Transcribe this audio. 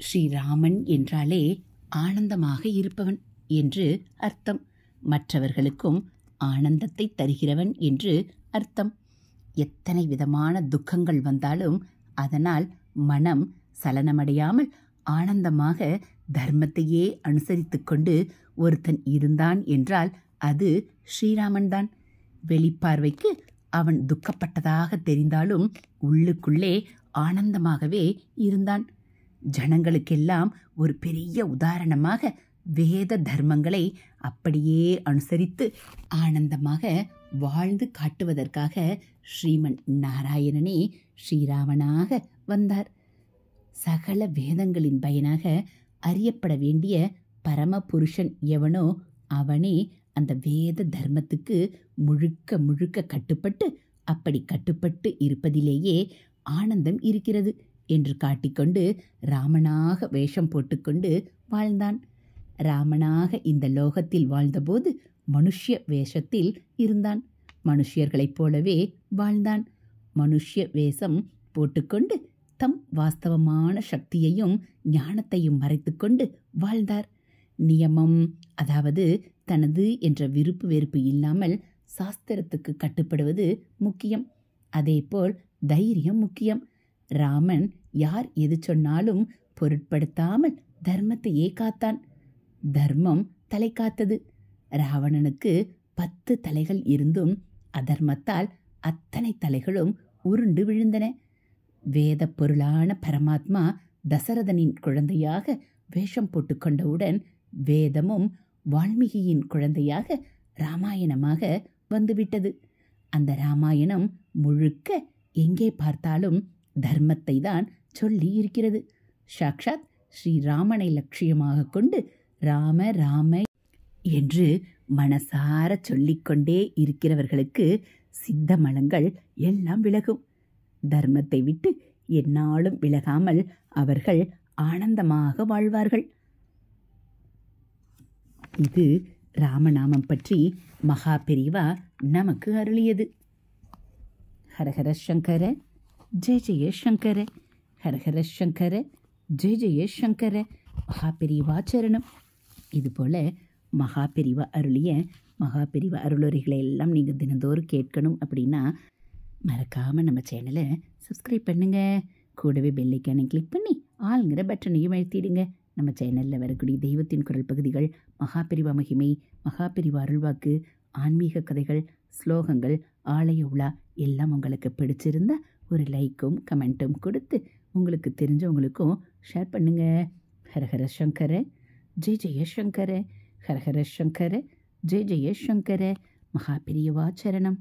ஸ்ரீராமன் என்றாலே ஆனந்தமாக இருப்பவன் என்று அர்த்தம். மற்றவர்களுக்கும் ஆனந்தத்தை தருகிறவன் என்று அர்த்தம். எத்தனை விதமான துக்கங்கள் வந்தாலும் அதனால் மனம் சலனமடையாமல் ஆனந்தமாக தர்மத்தையே அனுசரித்து கொண்டு ஒருத்தன் இருந்தான் என்றால் அது ஸ்ரீராமன்தான். வெளிப்பார்வைக்கு அவன் துக்கப்பட்டதாக தெரிந்தாலும் உள்ளுக்குள்ளே ஆனந்தமாகவே இருந்தான். ஜனங்களுக்கெல்லாம் ஒரு பெரிய உதாரணமாக வேத தர்மங்களை அப்படியே அனுசரித்து ஆனந்தமாக வாழ்ந்து காட்டுவதற்காக ஸ்ரீமன் நாராயணனே ஸ்ரீராமனாக வந்தார். சகல வேதங்களின் பயனாக அறியப்பட வேண்டிய பரம புருஷன் எவனோ அவனே அந்த வேத தர்மத்துக்கு முழுக்க முழுக்க கட்டுப்பட்டு அப்படி கட்டுப்பட்டு இருப்பதிலேயே ஆனந்தம் இருக்கிறது என்று காட்டிக்கொண்டு ராமனாக வேஷம் போட்டுக்கொண்டு வாழ்ந்தான். ராமனாக இந்த லோகத்தில் வாழ்ந்தபோது மனுஷ்ய வேஷத்தில் இருந்தான். மனுஷ்யர்களைப் போலவே வாழ்ந்தான். மனுஷ்ய வேஷம் போட்டுக்கொண்டு தம் வாஸ்தவமான சக்தியையும் ஞானத்தையும் மறைத்துக்கொண்டு வாழ்ந்தார். நியமம், அதாவது தனது என்ற விருப்பு வெறுப்பு இல்லாமல் சாஸ்திரத்துக்கு கட்டுப்படுவது முக்கியம். அதேபோல் தைரியம் முக்கியம். ராமன் யார் எது சொன்னாலும் பொருட்படுத்தாமல் தர்மத்தையே காத்தான். தர்மம் தலை காத்தது. ராவணனுக்கு 10 தலைகள் இருந்தும் அதர்மத்தால் அத்தனை தலைகளும் உருண்டு விழுந்தன. வேத பொருளான பரமாத்மா தசரதனின் குழந்தையாக வேஷம் போட்டுக்கொண்டவுடன் வேதமும் வால்மீகியின் குழந்தையாக ராமாயணமாக வந்துவிட்டது. அந்த ராமாயணம் முழுக்க எங்கே பார்த்தாலும் தர்மத்தை தான் சொல்லி இருக்கிறது. சாக்ஷாத் ஸ்ரீராமனை லட்சியமாக கொண்டு ராம ராம என்று மனசார சொல்லிக்கொண்டே இருக்கிறவர்களுக்கு சித்த மலங்கள் எல்லாம் விலகும். தர்மத்தை விட்டு எந்நாளும் விலகாமல் அவர்கள் ஆனந்தமாக வாழ்வார்கள். இது ராமநாமம் பற்றி மகா பெரிவா நமக்கு அருளியது. ஹரஹர சங்கர ஜெய ஜெய சங்கர, ஹரஹர சங்கர ஜெய ஜெய சங்கர. மகா பெரிவா சரணம். இதுபோல் மகா பெரிவா அருளிய மகா பெரிவா அருளுரைகளை எல்லாம் நீங்கள் தினந்தோறும் கேட்கணும் அப்படின்னா மறக்காமல் நம்ம சேனலை சப்ஸ்கிரைப் பண்ணுங்கள். கூடவே பெல் ஐக்கானை கிளிக் பண்ணி ஆளுங்கிற பட்டனையும் அழுத்திடுங்க. நம்ம சேனலில் வரக்கூடிய தெய்வத்தின் குரல் பகுதிகள், மகா பெரிவா மகிமை, மகா பெரிவா அருள்வாக்கு, ஆன்மீக கதைகள், ஸ்லோகங்கள், ஆலய உலா எல்லாம் உங்களுக்கு பிடிச்சிருந்தா ஒரு லைக்கும் கமெண்ட்டும் கொடுத்து உங்களுக்கு தெரிஞ்சவங்களுக்கும் ஷேர் பண்ணுங்கள். ஹரஹர சங்கர ஜெய ஜெய சங்கர, ஹரஹர சங்கர ஜெய ஜெய சங்கர. மகா பெரியவா சரணம்.